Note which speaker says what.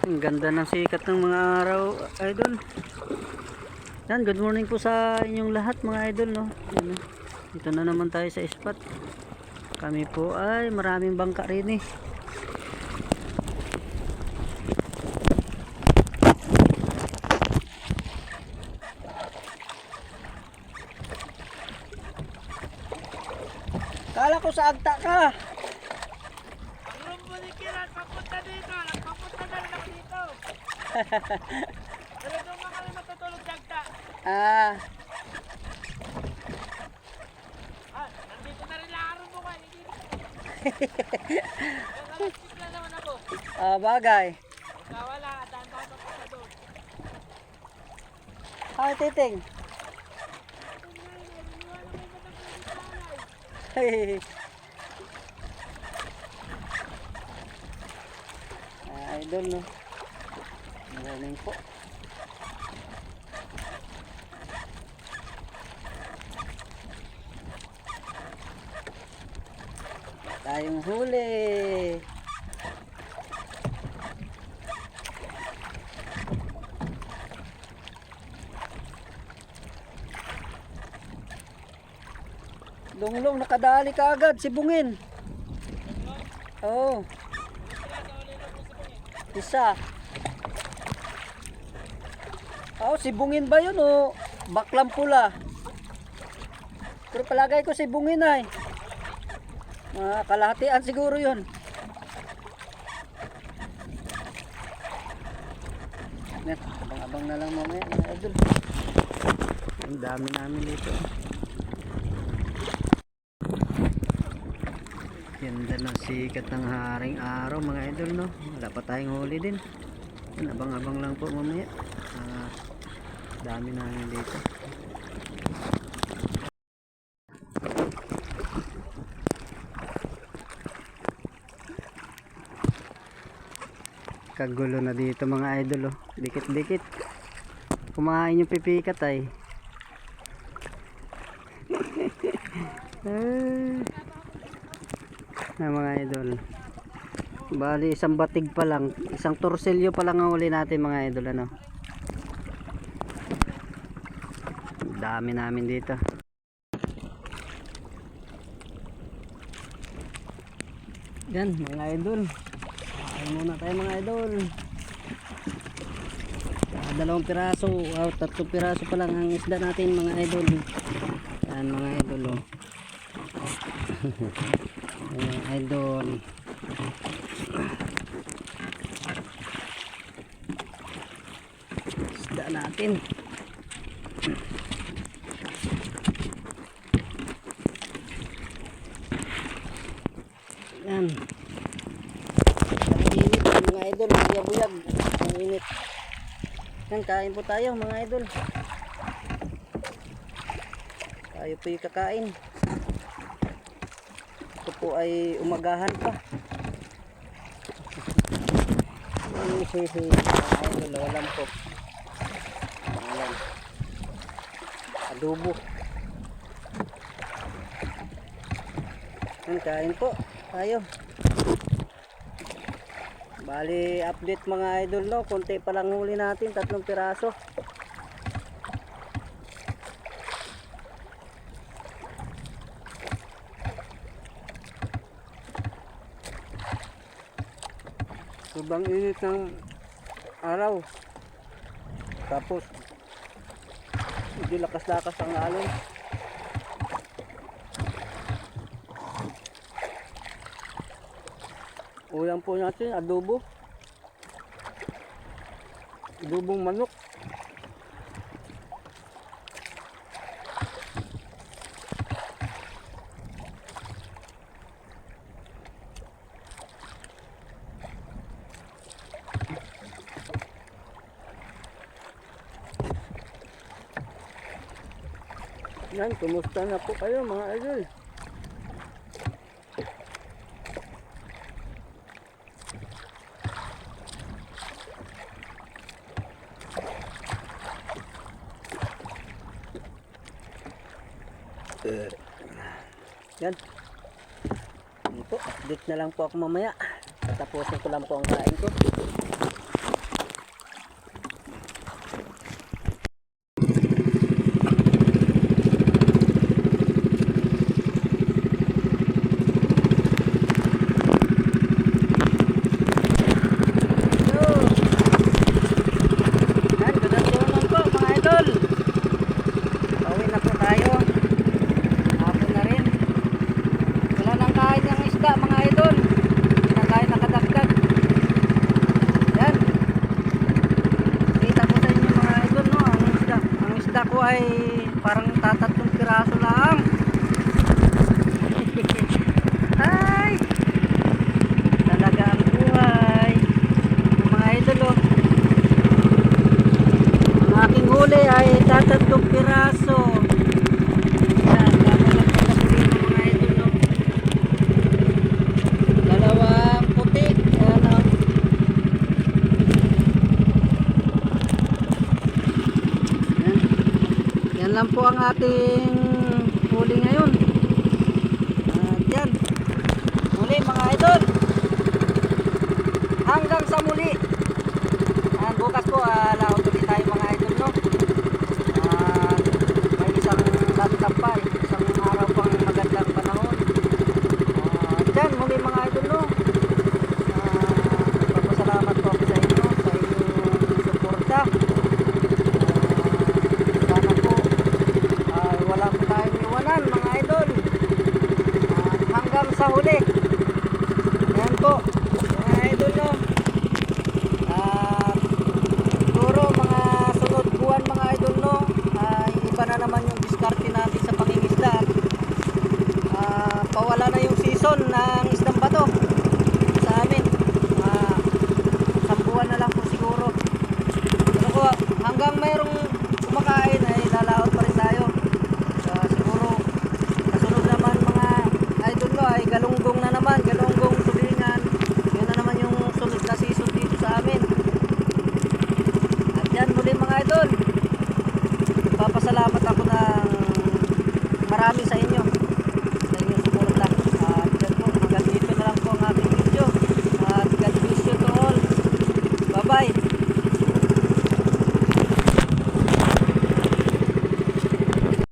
Speaker 1: Ang ganda ng sikat ng mga araw, idol. Yan, good morning po sa inyong lahat mga idol, no. Yan, dito na naman tayo sa spot. Kami po ay maraming bangka rin eh. Kala ko sa agta ka.
Speaker 2: Ang bunikiran, papunta dito. Papunta na lang dito. Pero doon mga kami matutulog dagda.
Speaker 1: Ah,
Speaker 2: Nandito na rin laro mo ka. Nakalasip na naman ako.
Speaker 1: bagay.
Speaker 2: Wala, daan-daan papunta doon.
Speaker 1: Hi, titing. Hey. Idol, no. Morning po. Tayong huli. Lunglong, nakadali ka agad, sibungin. Oo. Isa. Sibungin ba yun o baklang pula? Pero palagay ko sibungin ay. Kalahatian siguro yun. Abang-abang na lang mamaya mga idol. Ang dami namin dito. Ganda ng sikat ng haring araw mga idol, no. Wala pa tayong huli din. Abang-abang lang po mamaya. Dami namin dito. Kagulo na dito mga idol, oh. Dikit-dikit. Kumain yung pipikat ay. Na mga idol. Bali isang batig pa lang, isang torsilyo pa lang ang huli natin mga idol, ano. Dami namin dito. Yan mga idol. Kain muna tayo mga idol. Dalawang piraso, tatlong piraso pa lang ang isda natin mga idol. Yan mga idol, oh. Ayan, idol. Isda natin. Yan. Ang init mga idol, buyag-buyag. Ang init. Yan, kain po tayo mga idol. Tayo po yung kakain. Ito po ay umagahan pa. Mga idol, walang po. Ayan. Adobo. Yan, kain po tayo. Bali update mga idol, no. Konti pa lang huli natin, 3 piraso. Sobrang init ng araw. Tapos hindi lakas-lakas ang alon. Ulam po natin, adobo. Adobong manok. Yan, kumusta na po kayo mga idol? Yan. Ito, update na lang po ako mamaya. Tapusin ko lang po ang kain ko. piraso. Yan, kakalat ko na mga idol, no? Dalawang puti. Ayan, no? Yan lang po ang ating huli ngayon. At yan. Muli mga idol. Hanggang sa muli. At bukas po, laot ulit tayo mga idol, no? At may isang lantab pa, isang araw pang magandang panahon. At yan, muli mga idol, no? Nagpapasalamat po ako sa inyo, sa inyong suporta. Sana po ay wala po tayong iwanan mga idol. At hanggang sa huli. Ayan po mga idol, no? At siguro mga sunod buwan mga idol, no, ay iba na naman yung diskarte natin sa pangingisda. Pawala na yung season ng isdang bato sa amin. Isang buwan na lang po siguro. Pero po, hanggang mayroong kumakain ay lalaot pa rin tayo. Siguro kasunod naman mga idol, no, ay galunggong na naman, galunggong tulingan. Yun na naman yung sunod na season dito sa amin. At yan muli mga idol, papasalamat ako ng marami sa inyo